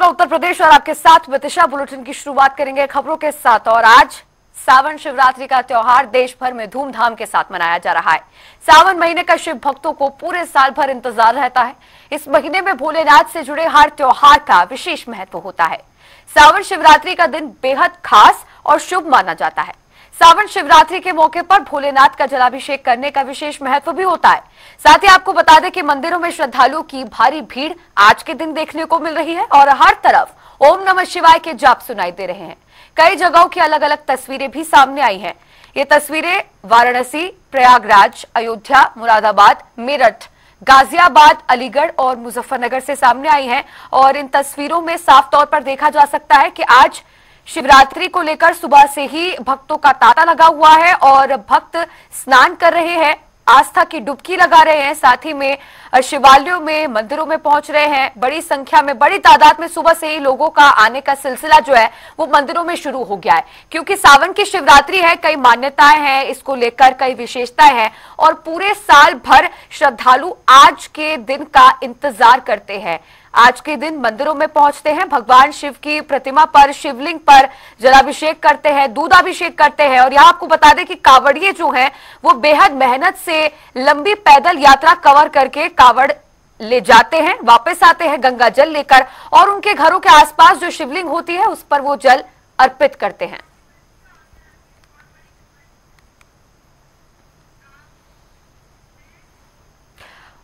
उत्तर प्रदेश और आपके साथ विदिशा। बुलेटिन की शुरुआत करेंगे खबरों के साथ। और आज सावन शिवरात्रि का त्योहार देश भर में धूमधाम के साथ मनाया जा रहा है। सावन महीने का शिव भक्तों को पूरे साल भर इंतजार रहता है। इस महीने में भोलेनाथ से जुड़े हर त्योहार का विशेष महत्व होता है। सावन शिवरात्रि का दिन बेहद खास और शुभ माना जाता है। सावन शिवरात्रि के मौके पर भोलेनाथ का जलाभिषेक करने का विशेष महत्व भी होता है। साथ ही आपको बता दें कि मंदिरों में श्रद्धालुओं की भारी भीड़ आज के दिन देखने को मिल रही है और हर तरफ ओम नमः शिवाय के जाप सुनाई दे रहे हैं। कई जगहों की अलग अलग तस्वीरें भी सामने आई हैं। ये तस्वीरें वाराणसी, प्रयागराज, अयोध्या, मुरादाबाद, मेरठ, गाजियाबाद, अलीगढ़ और मुजफ्फरनगर से सामने आई हैं। और इन तस्वीरों में साफ तौर पर देखा जा सकता है कि आज शिवरात्रि को लेकर सुबह से ही भक्तों का तांता लगा हुआ है और भक्त स्नान कर रहे हैं, आस्था की डुबकी लगा रहे हैं। साथ ही में शिवालयों में, मंदिरों में पहुंच रहे हैं। बड़ी संख्या में, बड़ी तादाद में सुबह से ही लोगों का आने का सिलसिला जो है वो मंदिरों में शुरू हो गया है, क्योंकि सावन की शिवरात्रि है। कई मान्यताएं हैं इसको लेकर, कई विशेषताएं हैं और पूरे साल भर श्रद्धालु आज के दिन का इंतजार करते हैं। आज के दिन मंदिरों में पहुंचते हैं, भगवान शिव की प्रतिमा पर, शिवलिंग पर जलाभिषेक करते हैं, दूधाभिषेक करते हैं। और यहाँ आपको बता दें कि कावड़िए जो हैं वो बेहद मेहनत से लंबी पैदल यात्रा कवर करके कावड़ ले जाते हैं, वापस आते हैं गंगा जल लेकर और उनके घरों के आसपास जो शिवलिंग होती है उस पर वो जल अर्पित करते हैं।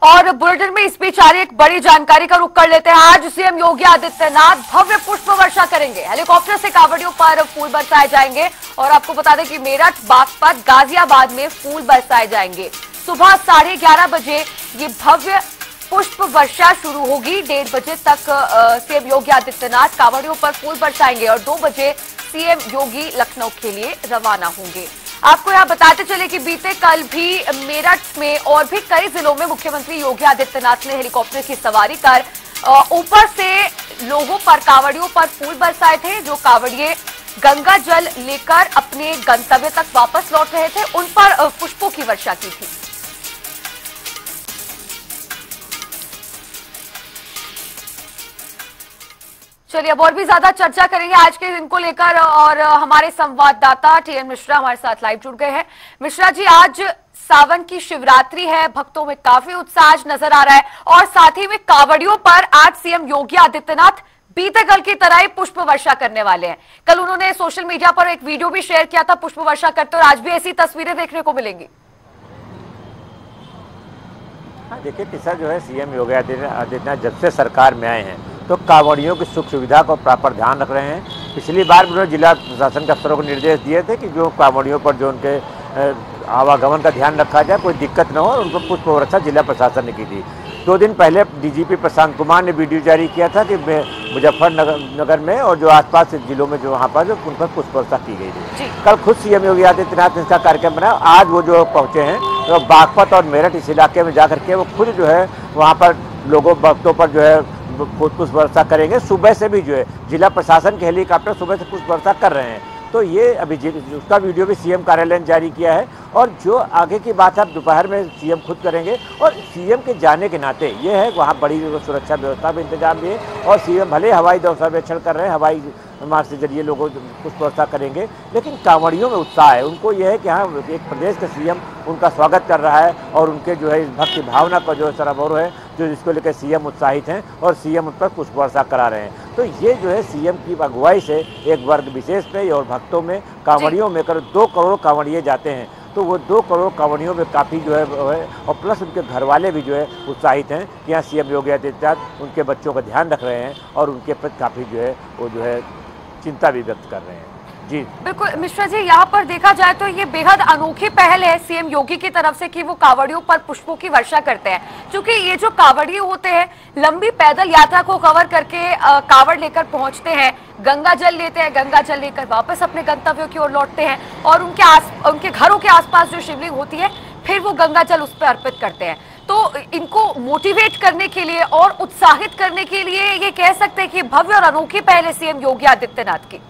और बुलेटिन में इस बीच आ रही एक बड़ी जानकारी का रुख कर लेते हैं। आज सीएम योगी आदित्यनाथ भव्य पुष्प वर्षा करेंगे। हेलीकॉप्टर से कावड़ियों पर फूल बरसाए जाएंगे और आपको बता दें कि मेरठ, बागपत, गाजियाबाद में फूल बरसाए जाएंगे। सुबह 11:30 बजे ये भव्य पुष्प वर्षा शुरू होगी। 1:30 बजे तक सीएम योगी आदित्यनाथ कावड़ियों पर फूल बरसाएंगे और 2 बजे सीएम योगी लखनऊ के लिए रवाना होंगे। आपको यहां बताते चले कि बीते कल भी मेरठ में और भी कई जिलों में मुख्यमंत्री योगी आदित्यनाथ ने हेलीकॉप्टर की सवारी कर ऊपर से लोगों पर, कावड़ियों पर फूल बरसाए थे। जो कावड़िए गंगा जल लेकर अपने गंतव्य तक वापस लौट रहे थे उन पर पुष्पों की वर्षा की थी। चलिए अब और भी ज्यादा चर्चा करेंगे आज के दिन को लेकर और हमारे संवाददाता टीएन मिश्रा हमारे साथ लाइव जुड़ गए हैं। मिश्रा जी, आज सावन की शिवरात्रि है, भक्तों में काफी उत्साह नजर आ रहा है और साथ ही में कावड़ियों पर आज सीएम योगी आदित्यनाथ बीते कल की तरह ही पुष्प वर्षा करने वाले हैं। कल उन्होंने सोशल मीडिया पर एक वीडियो भी शेयर किया था पुष्प वर्षा करते और आज भी ऐसी तस्वीरें देखने को मिलेंगी। हाँ देखिए, पिछला जो है सीएम योगी आदित्यनाथ जब से सरकार में आए हैं तो कांवड़ियों की सुख सुविधा को प्रॉपर ध्यान रख रहे हैं। पिछली बार उन्होंने जिला प्रशासन के अफसरों को निर्देश दिए थे कि जो कांवड़ियों पर जो उनके आवागमन का ध्यान रखा जाए, कोई दिक्कत न हो, और उनको पुष्प वर्षा जिला प्रशासन ने की थी। 2 दिन पहले डीजीपी प्रशांत कुमार ने वीडियो जारी किया था कि मुजफ्फरनगर में और जो आसपास के जिलों में जो वहाँ पर जो उन पर पुष्प वर्षा की गई थी। कल खुद सीएम योगी आदित्यनाथ ने इसका कार्यक्रम बनाया। आज वो जो पहुँचे हैं तो बागपत और मेरठ इस इलाके में जा करके वो खुद जो है वहाँ पर लोगों, भक्तों पर जो है पुष्प वर्षा करेंगे। सुबह से भी जो है जिला प्रशासन के हेलीकॉप्टर सुबह से पुष्प वर्षा कर रहे हैं। तो ये अभी उसका वीडियो भी सीएम कार्यालय ने जारी किया है और जो आगे की बात है दोपहर में सीएम खुद करेंगे। और सीएम के जाने के नाते ये है वहाँ बड़ी सुरक्षा व्यवस्था भी इंतजाम भी है और सीएम भले हवाई सर्वेक्षण कर रहे हैं, हवाई मार्ग के जरिए लोगों को पुष्प वर्षा करेंगे, लेकिन कांवड़ियों में उत्साह है। उनको यह है कि हाँ, एक प्रदेश का सीएम उनका स्वागत कर रहा है और उनके जो है इस भक्ति भावना का जो सराबोर है जो जिसको लेकर सीएम उत्साहित हैं और सीएम उन पर पुष्प वर्षा करा रहे हैं। तो ये जो है सीएम की अगुवाई से एक वर्ग विशेष पे और भक्तों में, कांवड़ियों में कर 2 करोड़ कांवड़िए जाते हैं। तो वो 2 करोड़ कांवड़ियों में काफ़ी जो है और प्लस उनके घर वाले भी जो है उत्साहित हैं कि यहाँ सीएम योगी आदित्यनाथ उनके बच्चों का ध्यान रख रहे हैं और उनके प्रति काफ़ी जो है वो जो है चिंता भी व्यक्त कर रहे हैं। जी बिल्कुल मिश्रा जी, यहाँ पर देखा जाए तो ये बेहद अनोखी पहल है सीएम योगी की तरफ से कि वो कावड़ियों पर पुष्पों की वर्षा करते हैं। क्योंकि ये जो कावड़िए होते हैं लंबी पैदल यात्रा को कवर करके कावड़ लेकर पहुंचते हैं, गंगा जल लेते हैं, गंगा जल लेकर वापस अपने गंतव्यों की ओर लौटते हैं और उनके घरों के आसपास जो शिवलिंग होती है फिर वो गंगा जल उस पर अर्पित करते हैं। तो इनको मोटिवेट करने के लिए और उत्साहित करने के लिए ये कह सकते हैं कि भव्य और अनोखी पहल है सीएम योगी आदित्यनाथ की।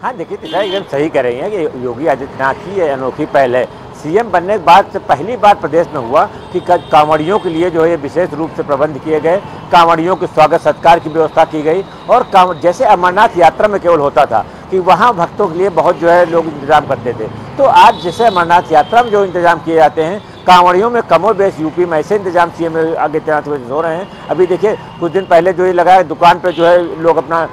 हाँ देखिए, एकदम सही कह रही हैं कि योगी आदित्यनाथ की ये अनोखी पहल है। सीएम बनने के बाद से पहली बार प्रदेश में हुआ कि कांवड़ियों के लिए जो है विशेष रूप से प्रबंध किए गए कांवड़ियों के स्वागत सत्कार की व्यवस्था की गई। और जैसे अमरनाथ यात्रा में केवल होता था कि वहाँ भक्तों के लिए बहुत जो है लोग इंतजाम करते थे, तो आज जैसे अमरनाथ यात्रा में जो इंतजाम किए जाते हैं, कांवड़ियों में कमोबेश यूपी में ऐसे इंतजाम सीएम आदित्यनाथ हो रहे हैं। अभी देखिए कुछ दिन पहले जो ये लगाया दुकान पे जो है लोग अपना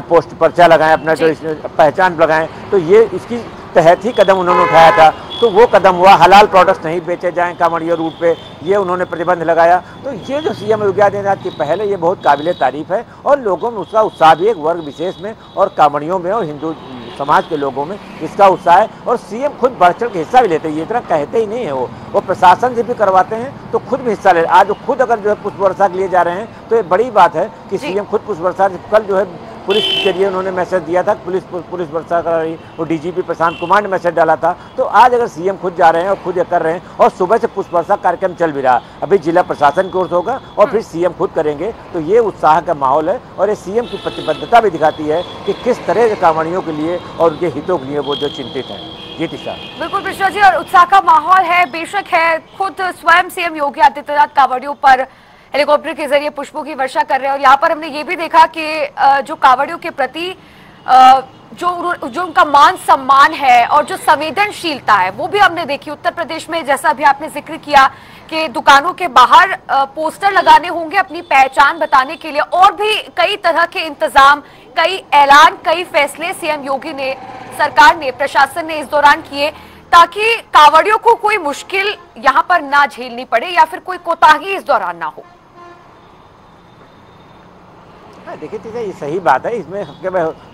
पोस्ट पर्चा लगाएं, अपना जो पहचान लगाएं, तो ये इसकी तहत ही कदम उन्होंने उठाया था। तो वो कदम हुआ, हलाल प्रोडक्ट्स नहीं बेचे जाएं कांवड़िया रूट पे, ये उन्होंने प्रतिबंध लगाया। तो ये जो सीएम योगी आदित्यनाथ की पहल है, ये बहुत काबिले तारीफ है और लोगों में उसका उत्साह भी एक वर्ग विशेष में और कांवड़ियों में और हिंदू समाज के लोगों में इसका उत्साह है। और सीएम खुद बढ़ चढ़ के हिस्सा भी लेते हैं, ये इतना कहते ही नहीं है, वो प्रशासन से भी करवाते हैं तो खुद भी हिस्सा ले। आज वो खुद अगर जो है पुष्प वर्षा के लिए जा रहे हैं तो ये बड़ी बात है कि सीएम खुद पुष्प वर्षा, कल जो है पुलिस के लिए उन्होंने मैसेज दिया था, पुलिस वर्षा कर रही, वो डीजीपी प्रशांत कुमार ने मैसेज डाला था। तो आज अगर सीएम खुद जा रहे हैं और खुद ये कर रहे हैं और सुबह से पुष्प वर्षा कार्यक्रम चल भी रहा, अभी जिला प्रशासन की ओर से होगा और फिर सीएम खुद करेंगे, तो ये उत्साह का माहौल है और ये सीएम की प्रतिबद्धता भी दिखाती है कि किस तरह के कांवड़ियों के लिए और उनके हितों के लिए वो जो चिंतित है। जी तिशा। बिल्कुल मिश्रा जी, और उत्साह का माहौल है, बेशक है। खुद स्वयं सीएम योगी आदित्यनाथ कांवड़ियों पर हेलीकॉप्टर के जरिए पुष्पों की वर्षा कर रहे हैं और यहाँ पर हमने ये भी देखा कि जो कांवड़ियों के प्रति जो उनका मान सम्मान है और जो संवेदनशीलता है वो भी हमने देखी। उत्तर प्रदेश में जैसा अभी आपने जिक्र किया कि दुकानों के बाहर पोस्टर लगाने होंगे अपनी पहचान बताने के लिए, और भी कई तरह के इंतजाम, कई ऐलान, कई फैसले सीएम योगी ने, सरकार ने, प्रशासन ने इस दौरान किए ताकि कांवड़ियों को कोई मुश्किल यहाँ पर ना झेलनी पड़े या फिर कोई कोताही इस दौरान ना हो। देखिए ये सही बात है, इसमें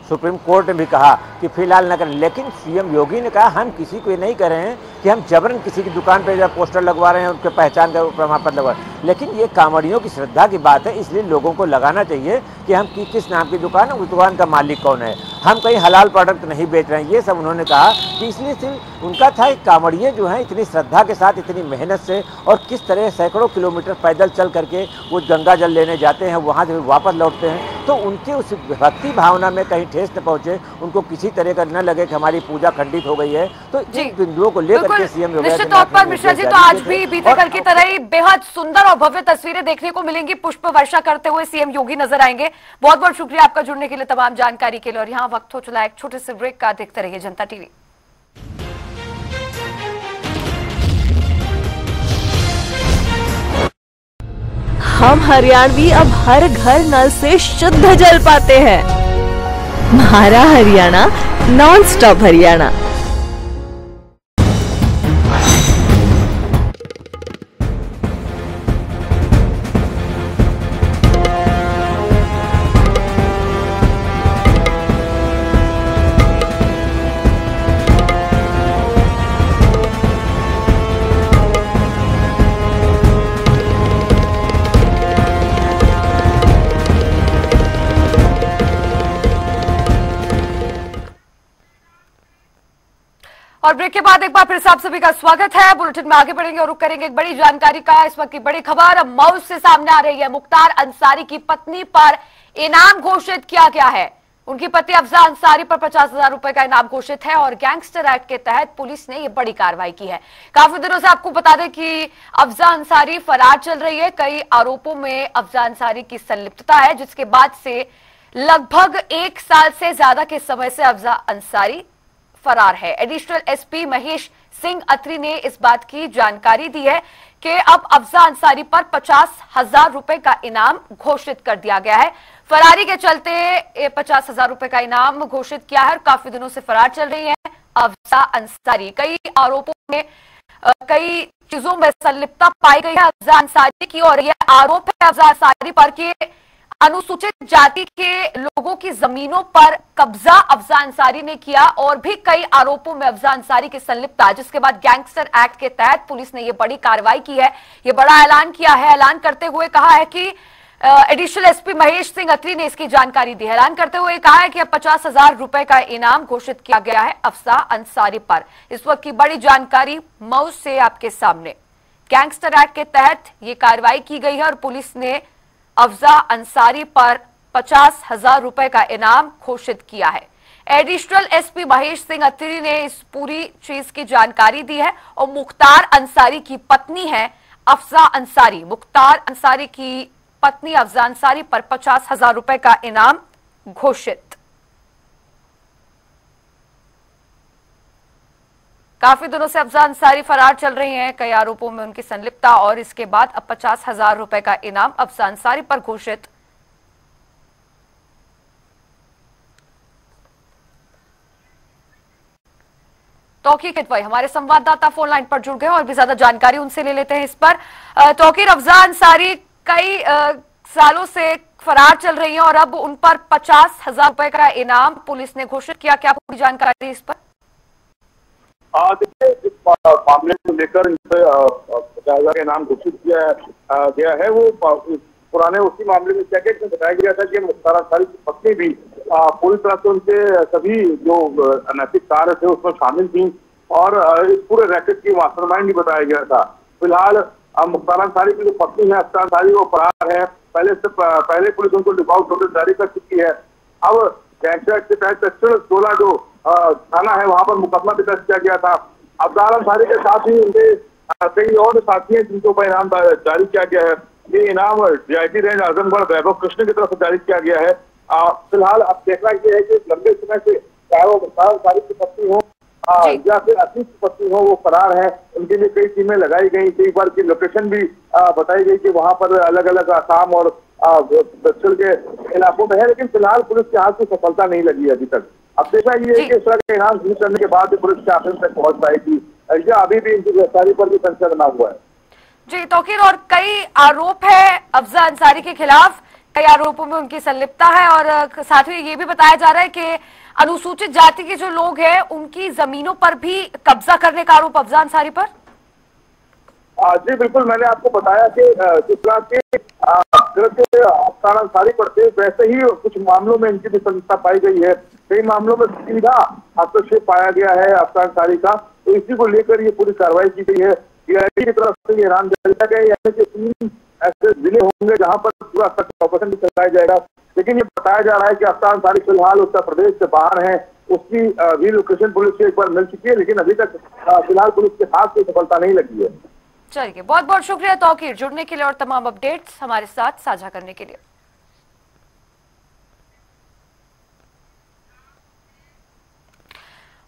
सुप्रीम कोर्ट ने भी कहा कि फिलहाल न करें, लेकिन सीएम योगी ने कहा हम किसी को ये नहीं कर रहे हैं कि हम जबरन किसी की दुकान पे जब पोस्टर लगवा रहे हैं, उनके पहचान का प्रमाण पत्र लगवा रहे हैं, लेकिन ये कांवड़ियों की श्रद्धा की बात है, इसलिए लोगों को लगाना चाहिए कि हम किस नाम की दुकान है, उस दुकान का मालिक कौन है, हम कहीं हलाल प्रोडक्ट नहीं बेच रहे हैं, ये सब उन्होंने कहा। कि इसलिए सिर्फ उनका था कि कांवड़िए जो हैं इतनी श्रद्धा के साथ, इतनी मेहनत से और किस तरह सैकड़ों किलोमीटर पैदल चल करके वो गंगा जल लेने जाते हैं, वहाँ से वापस लौटते हैं, तो उनके उस भक्ति भावना में कहीं ठेस न पहुंचे, उनको किसी तरह का न लगे कि हमारी पूजा खंडित हो गई है। तो इन बिंदुओं को लेकर के सीएम निश्चित तौर पर मिश्रा जी, तो आज भी बीते कल की तरह ही बेहद सुंदर और भव्य तस्वीरें देखने को मिलेंगी। पुष्प वर्षा करते हुए सीएम योगी नजर आएंगे। बहुत बहुत शुक्रिया आपका जुड़ने के लिए, तमाम जानकारी के लिए। और यहाँ वक्त हो चला एक छोटे से ब्रेक का, देखते रहिए जनता टीवी। हम हरियाणवी अब हर घर नल से शुद्ध जल पाते हैं। हमारा हरियाणा, नॉन स्टॉप हरियाणा। और ब्रेक के बाद एक बार फिर से आप सभी का स्वागत है। बुलेटिन में आगे बढ़ेंगे और रुक करेंगे एक बड़ी जानकारी का। इस वक्त की बड़ी खबर मऊ से सामने आ रही है। मुख्तार अंसारी की पत्नी पर इनाम घोषित किया गया है। उनकी पति अफजा अंसारी पर 50,000 रुपए का इनाम घोषित है और गैंगस्टर एक्ट के तहत पुलिस ने यह बड़ी कार्रवाई की है। काफी दिनों से आपको बता दें कि अफजा अंसारी फरार चल रही है। कई आरोपों में अफजा अंसारी की संलिप्तता है, जिसके बाद से लगभग 1 साल से ज्यादा के समय से अफजा अंसारी फरार है। एडिशनल एसपी महेश सिंह अत्री ने इस बात की जानकारी दी है कि अब अफजा अंसारी पर 50,000 रुपए का इनाम घोषित कर दिया गया है। फरारी के चलते 50,000 रुपए का इनाम घोषित किया है और काफी दिनों से फरार चल रही है अफजा अंसारी। कई आरोपों में कई चीजों में संलिप्तता पाई गई है अफजा अंसारी की, और यह आरोप है अफजा अंसारी पर कि अनुसूचित जाति के लोगों की जमीनों पर कब्जा अफजा अंसारी ने किया, और भी कई आरोपों में अफजा अंसारी की संलिप्तता, जिसके बाद गैंगस्टर एक्ट के तहत पुलिस ने यह बड़ी कार्रवाई की है। यह बड़ा ऐलान किया है। ऐलान करते हुए कहा है कि एडिशनल एसपी महेश सिंह अत्री ने इसकी जानकारी दी। ऐलान करते हुए कहा है कि अब 50,000 रुपए का इनाम घोषित किया गया है अफजा अंसारी पर। इस वक्त की बड़ी जानकारी मऊ से आपके सामने। गैंगस्टर एक्ट के तहत यह कार्रवाई की गई है और पुलिस ने अफजा अंसारी पर 50,000 रुपए का इनाम घोषित किया है। एडिशनल एसपी महेश सिंह अत्री ने इस पूरी चीज की जानकारी दी है और मुख्तार अंसारी की पत्नी है अफजा अंसारी। मुख्तार अंसारी की पत्नी अफजान अंसारी पर 50,000 रुपए का इनाम घोषित। काफी दिनों से अफजान अंसारी फरार चल रही हैं, कई आरोपों में उनकी संलिप्तता, और इसके बाद अब 50,000 रुपए का इनाम अफजान अंसारी पर घोषित। तौकीर कितवई हमारे संवाददाता फोन लाइन पर जुड़ गए और भी ज्यादा जानकारी उनसे ले लेते हैं इस पर। तौकीर, अफजान अंसारी कई सालों से फरार चल रही हैं और अब उन पर 50,000 रुपए का इनाम पुलिस ने घोषित किया, क्या पूरी जानकारी इस पर? देखिए, इस मामले को लेकर इन पे 50,000 का इनाम घोषित किया गया है। वो पुराने उसी मामले में क्या क्या बताया गया था कि मुख्तार अंसारी की पत्नी भी पूरी तरह से उनके सभी जो अनैतिक कार्य थे उसमें शामिल थी और इस पूरे रैकेट की मास्टरमाइंड भी बताया गया था। फिलहाल मुख्तार अंसारी की जो पत्नी है अफजान अंसारी वो फरार है। पहले पुलिस उनको लुकआउट नोटिस जारी कर चुकी है। अब गैंगस्टर एक्ट के तहत सेक्शन 16 जो थाना है वहां पर मुकदमा भी दर्ज किया गया था। अफजान अंसारी के साथ ही उनके कई और साथी हैं जिनके ऊपर इनाम जारी किया गया है। ये इनाम डीआईजी रेंज आजमगढ़ वैभव कृष्ण की तरफ से जारी किया गया है। फिलहाल अब देखना ये है कि लंबे समय से चाहे वो मुख्तार अंसारी की पत्नी हो या फिर अतीत की पत्नी हो, वो फरार है। उनके लिए कई टीमें लगाई गई, कई बार की लोकेशन भी बताई गई कि वहां पर अलग अलग आसाम और दक्षिण के इलाकों में है, लेकिन फिलहाल पुलिस के हाथ की सफलता नहीं लगी अभी तक। अब देखना ये है कि इस तरह के इनाम घोषित करने के बाद पुलिस के आखिर तक पहुंच पाएगी या अभी भी इनकी गिरफ्तारी पर भी संशय बना हुआ है। जी तौकीर, और कई आरोप है अफजान अंसारी के खिलाफ, कई आरोपों में उनकी संलिप्तता है और साथ ही ये भी बताया जा रहा है कि अनुसूचित जाति के जो लोग हैं उनकी जमीनों पर भी कब्जा करने का आरोप अफजान अंसारी पर। जी बिल्कुल, मैंने आपको बताया कि जिस तरह के अफजान अंसारी पर थे वैसे ही कुछ मामलों में इनकी भी संलिप्तता पाई गई है। कई मामलों में सीधा हस्तक्षेप पाया गया है अफजान अंसारी का, तो इसी को लेकर ये पूरी कार्रवाई की गई है। डीआईजी की तरफ से ये ऐलान किया गया है यानी कि 3 ऐसे जिले होंगे जहां पर पूरा ऑपरेशन भी चलाया जाएगा। लेकिन ये बताया जा रहा है कि अफजान अंसारी फिलहाल उत्तर प्रदेश से बाहर है, उसकी भी लोकेशन पुलिस से एक बार मिल चुकी है, लेकिन अभी तक फिलहाल पुलिस के हाथ कोई सफलता नहीं लगी है। चलिए, बहुत बहुत शुक्रिया तौकीर जुड़ने के लिए और तमाम अपडेट्स हमारे साथ साझा करने के लिए।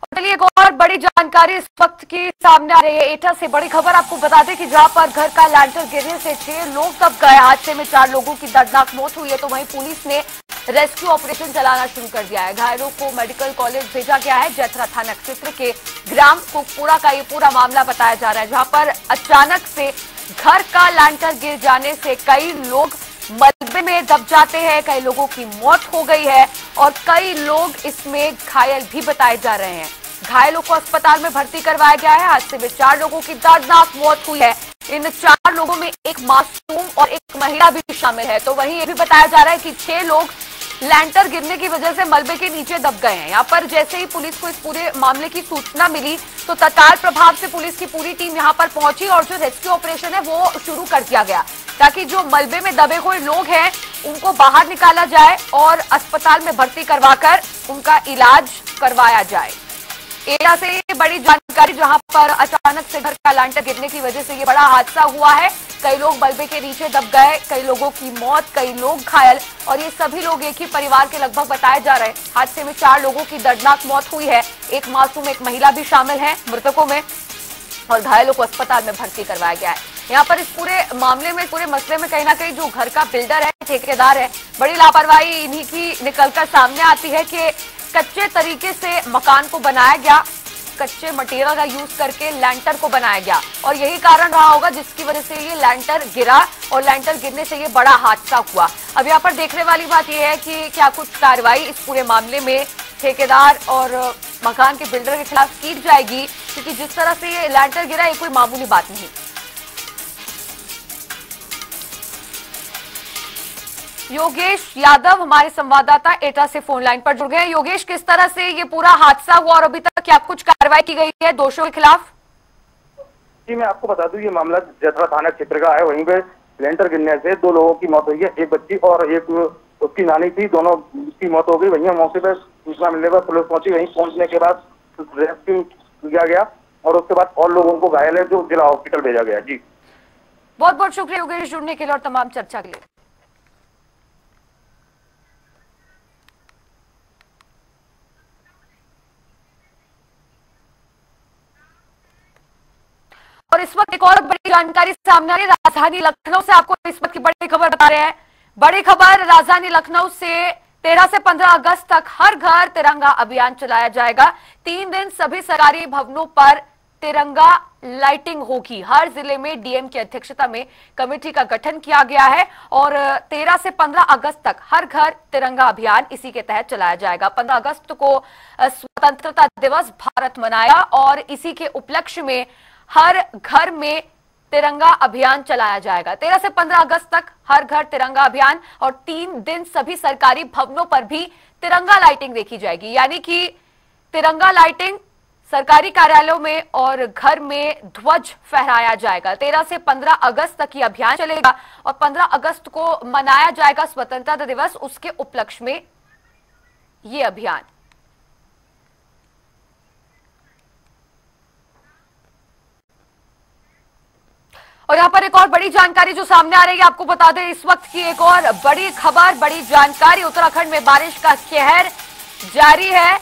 चलिए, एक और बड़ी जानकारी इस वक्त की सामने आ रही है। एटा से बड़ी खबर आपको बता दें कि जहां पर घर का लैंटर गिरने से 6 लोग दब गए, हादसे में 4 लोगों की दर्दनाक मौत हुई है, तो वहीं पुलिस ने रेस्क्यू ऑपरेशन चलाना शुरू कर दिया है। घायलों को मेडिकल कॉलेज भेजा गया है। जथरा थाना क्षेत्र के ग्राम कुकपुरा का ये पूरा मामला बताया जा रहा है, जहां पर अचानक से घर का लैंटर गिर जाने से कई लोग मलबे में दब जाते हैं, कई लोगों की मौत हो गई है और कई लोग इसमें घायल भी बताए जा रहे हैं। घायलों को अस्पताल में भर्ती करवाया गया है। हादसे में 4 लोगों की दर्दनाक मौत हुई है। इन 4 लोगों में एक मासूम और एक महिला भी शामिल है। तो वहीं ये भी बताया जा रहा है कि 6 लोग लैंटर गिरने की वजह से मलबे के नीचे दब गए हैं। यहाँ पर जैसे ही पुलिस को इस पूरे मामले की सूचना मिली तो तत्काल प्रभाव से पुलिस की पूरी टीम यहाँ पर पहुंची और जो रेस्क्यू ऑपरेशन है वो शुरू कर दिया गया, ताकि जो मलबे में दबे हुए लोग हैं उनको बाहर निकाला जाए और अस्पताल में भर्ती करवाकर उनका इलाज करवाया जाए। एटा से ये बड़ी जानकारी, जहां पर अचानक से घर का लैंटर गिरने की वजह से ये बड़ा हादसा हुआ है। कई लोग मलबे के नीचे दब गए, कई लोगों की मौत, कई लोग घायल और ये सभी लोग एक ही परिवार के लगभग बताए जा रहे हैं। हादसे में 4 लोगों की दर्दनाक मौत हुई है। एक मासूम, एक महिला भी शामिल है मृतकों में और घायलों को अस्पताल में भर्ती करवाया गया है। यहाँ पर इस पूरे मामले में, पूरे मसले में कहीं ना कहीं जो घर का बिल्डर है, ठेकेदार है, बड़ी लापरवाही इन्हीं की निकलकर सामने आती है कि कच्चे तरीके से मकान को बनाया गया, कच्चे मटेरियल का यूज करके लैंटर को बनाया गया और यही कारण रहा होगा जिसकी वजह से ये लैंटर गिरा और लैंटर गिरने से ये बड़ा हादसा हुआ। अब यहाँ पर देखने वाली बात यह है कि क्या कुछ कार्रवाई इस पूरे मामले में ठेकेदार और मकान के बिल्डर के खिलाफ की जाएगी, क्योंकि जिस तरह से ये लैंटर गिरा ये कोई मामूली बात नहीं। योगेश यादव हमारे संवाददाता एटा से फोन लाइन पर जुड़ गए। योगेश, किस तरह से ये पूरा हादसा हुआ और अभी तक क्या कुछ कार्रवाई की गई है दोषियों के खिलाफ? जी मैं आपको बता दूं, ये मामला जथरा थाना क्षेत्र का है। वहीं पे लेंटर गिरने से 2 लोगों की मौत हुई है, एक बच्ची और एक उसकी नानी थी, दोनों की मौत हो गई। वहीं मौके पर सूचना मिलने पर पुलिस पहुंची। वहीं पहुंचने के बाद रेस्क्यू किया गया और उसके बाद और लोगों को घायल है जो जिला हॉस्पिटल भेजा गया। जी बहुत बहुत शुक्रिया योगेश जुड़ने के लिए और तमाम चर्चा के लिए। और इस वक्त एक और बड़ी जानकारी सामने आ रही है राजधानी लखनऊ से। आपको इस वक्त की बड़ी खबर बता रहे हैं। बड़ी खबर राजधानी लखनऊ से 13 से 15 अगस्त तक हर घर तिरंगा अभियान चलाया जाएगा। 3 दिन सभी सरकारी भवनों पर तिरंगा लाइटिंग होगी। हर जिले में डीएम की अध्यक्षता में कमेटी का गठन किया गया है और 13 से 15 अगस्त तक हर घर तिरंगा अभियान इसी के तहत चलाया जाएगा। 15 अगस्त को स्वतंत्रता दिवस भारत मनाया और इसी के उपलक्ष्य में हर घर में तिरंगा अभियान चलाया जाएगा। 13 से 15 अगस्त तक हर घर तिरंगा अभियान और 3 दिन सभी सरकारी भवनों पर भी तिरंगा लाइटिंग देखी जाएगी। यानी कि तिरंगा लाइटिंग सरकारी कार्यालयों में और घर में ध्वज फहराया जाएगा। 13 से 15 अगस्त तक ये अभियान चलेगा और 15 अगस्त को मनाया जाएगा स्वतंत्रता दिवस। उसके उपलक्ष्य में ये अभियान। और यहां पर एक और बड़ी जानकारी जो सामने आ रही है, आपको बता दें इस वक्त की एक और बड़ी खबर, बड़ी जानकारी। उत्तराखंड में बारिश का कहर जारी है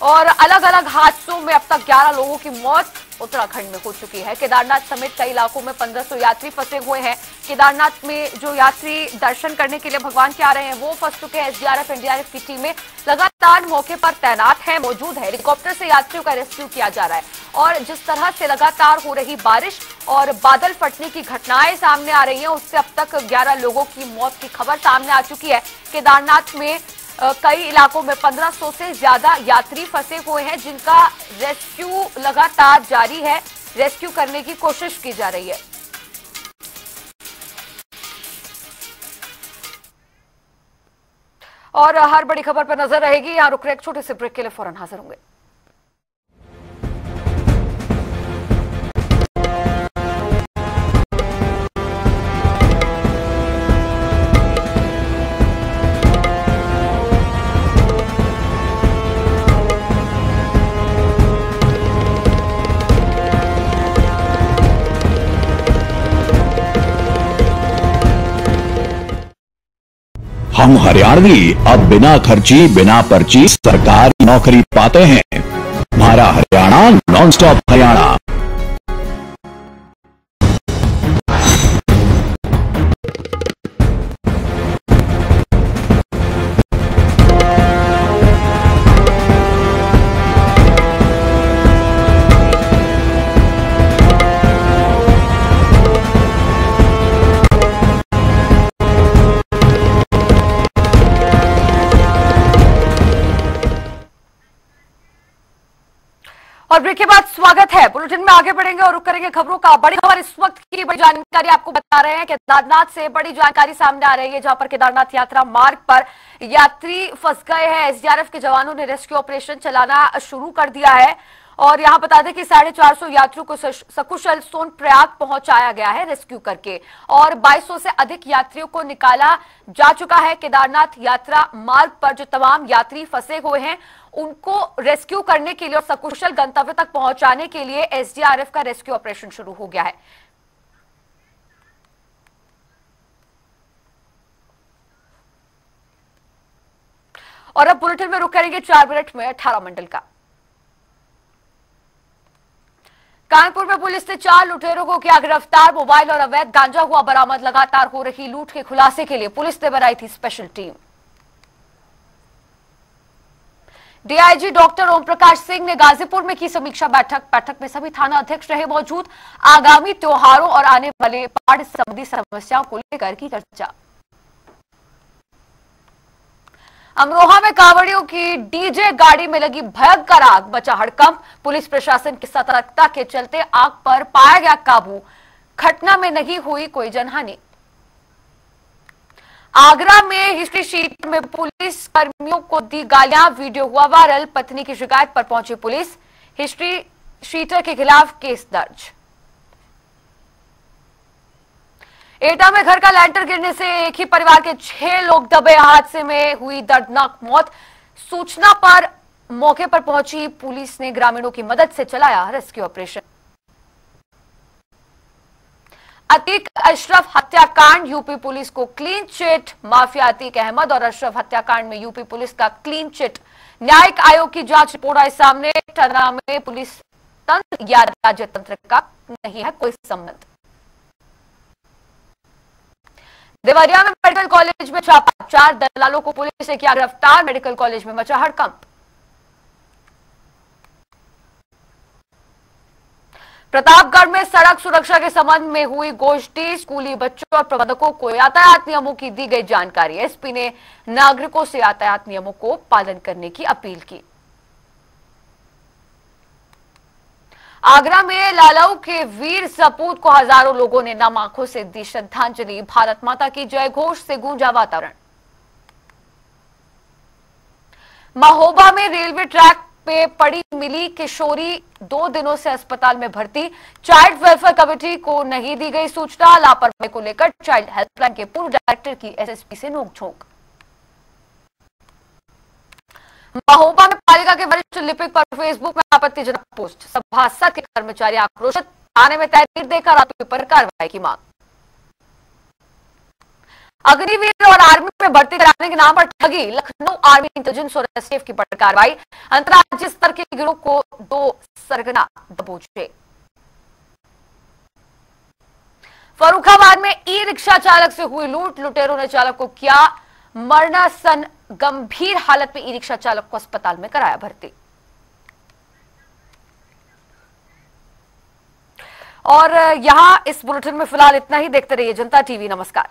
और अलग अलग हादसों में अब तक 11 लोगों की मौत उत्तराखंड में हो चुकी है। केदारनाथ समेत कई इलाकों में 1500 यात्री फंसे हुए हैं। केदारनाथ में जो यात्री दर्शन करने के लिए भगवान के आ रहे हैं वो फंस चुके हैं। एसडीआरएफ एनडीआरएफ की टीमें लगातार मौके पर तैनात है, मौजूद है। हेलीकॉप्टर से यात्रियों का रेस्क्यू किया जा रहा है और जिस तरह से लगातार हो रही बारिश और बादल फटने की घटनाएं सामने आ रही हैं, उससे अब तक 11 लोगों की मौत की खबर सामने आ चुकी है। केदारनाथ में कई इलाकों में 1500 से ज्यादा यात्री फंसे हुए हैं जिनका रेस्क्यू लगातार जारी है। रेस्क्यू करने की कोशिश की जा रही है। और हर बड़ी खबर पर नजर रहेगी। यहां रुक रहे एक छोटे से ब्रेक के लिए फौरन हाजिर होंगे। हम हरियाणवी अब बिना खर्ची बिना पर्ची सरकारी नौकरी पाते हैं। हमारा हरियाणा नॉन स्टॉप हरियाणा। और ब्रेक के बाद स्वागत है। बुलेटिन में आगे बढ़ेंगे और रुक करेंगे खबरों का। बड़ी खबर इस वक्त की बड़ी जानकारी आपको बता रहे हैं। केदारनाथ से बड़ी जानकारी सामने आ रही है जहां पर केदारनाथ यात्रा मार्ग पर यात्री फंस गए हैं। एसडीआरएफ के जवानों ने रेस्क्यू ऑपरेशन चलाना शुरू कर दिया है और यहां बता दें कि 450 यात्रियों को सकुशल सोनप्रयाग पहुंचाया गया है रेस्क्यू करके और 2200 से अधिक यात्रियों को निकाला जा चुका है। केदारनाथ यात्रा मार्ग पर जो तमाम यात्री फंसे हुए हैं उनको रेस्क्यू करने के लिए और सकुशल गंतव्य तक पहुंचाने के लिए एसडीआरएफ का रेस्क्यू ऑपरेशन शुरू हो गया है। और अब बुलेटिन में रुक करेंगे 4 मिनट में 18 मंडल का। कानपुर में पुलिस ने 4 लुटेरों को किया गिरफ्तार। मोबाइल और अवैध गांजा हुआ बरामद। लगातार हो रही लूट के खुलासे के लिए पुलिस ने बनाई थी special team. DIG doctor Om Prakash Singh ने गाजीपुर में की समीक्षा बैठक में सभी थाना अध्यक्ष रहे मौजूद। आगामी त्योहारों और आने वाले बाढ़ संबंधी समस्याओं को लेकर की चर्चा। अमरोहा में कांवड़ियों की डीजे गाड़ी में लगी भयंकर आग, बचा हड़कंप। पुलिस प्रशासन की सतर्कता के चलते आग पर पाया गया काबू। घटना में नहीं हुई कोई जनहानि। आगरा में हिस्ट्री शीट में पुलिस कर्मियों को दी गालियां, वीडियो हुआ वायरल। पत्नी की शिकायत पर पहुंची पुलिस। हिस्ट्री शीटर के खिलाफ केस दर्ज। एटा में घर का लैंटर गिरने से एक ही परिवार के 6 लोग दबे। हादसे में हुई दर्दनाक मौत। सूचना पर मौके पर पहुंची पुलिस ने ग्रामीणों की मदद से चलाया रेस्क्यू ऑपरेशन। अतीक अशरफ हत्याकांड, यूपी पुलिस को clean chit. Mafia Atiq Ahmed और अशरफ हत्याकांड में यूपी पुलिस का क्लीन चिट। न्यायिक आयोग की जांच रिपोर्ट आई सामने। टना में पुलिस तंत्र या राज्य तंत्र का नहीं है कोई संबंध। देवरिया में मेडिकल कॉलेज में छापा, 4 दलालों को पुलिस ने किया गिरफ्तार। मेडिकल कॉलेज में मचा हड़कंप। प्रतापगढ़ में सड़क सुरक्षा के संबंध में हुई गोष्ठी, स्कूली बच्चों और प्रबंधकों को यातायात नियमों की दी गई जानकारी। एसपी ने नागरिकों से यातायात नियमों को पालन करने की अपील की। आगरा में लालऊ के वीर सपूत को हजारों लोगों ने नम आंखों से दी श्रद्धांजलि। भारत माता की जय घोष से गूंजा वातावरण। महोबा में रेलवे ट्रैक पे पड़ी मिली किशोरी 2 दिनों से अस्पताल में भर्ती। चाइल्ड वेलफेयर कमेटी को नहीं दी गई सूचना। लापरवाही को लेकर चाइल्ड हेल्पलाइन के पूर्व डायरेक्टर की एसएसपी से नोकझोंक। महोबा में पालिका के वरिष्ठ लिपिक पर फेसबुक में आपत्तिजनक पोस्ट। सभासद के कर्मचारी आक्रोशित, थाने में तहरीर देकर आरोपी पर कार्रवाई की मांग। अग्निवीर और आर्मी में भर्ती कराने के नाम पर ठगी, लखनऊ आर्मी इंटेलिजेंस और एसटीएफ की बड़ी कार्रवाई। अंतर्राज्यीय स्तर के गिरोह को 2 सरगना दबोचे। फर्रुखाबाद में ई रिक्शा चालक से हुई लूट, लुटेरों ने चालक को किया मरणासन। गंभीर हालत में ई रिक्शा चालक को अस्पताल में कराया भर्ती। और यहां इस बुलेटिन में फिलहाल इतना ही। देखते रहिए जनता टीवी। नमस्कार।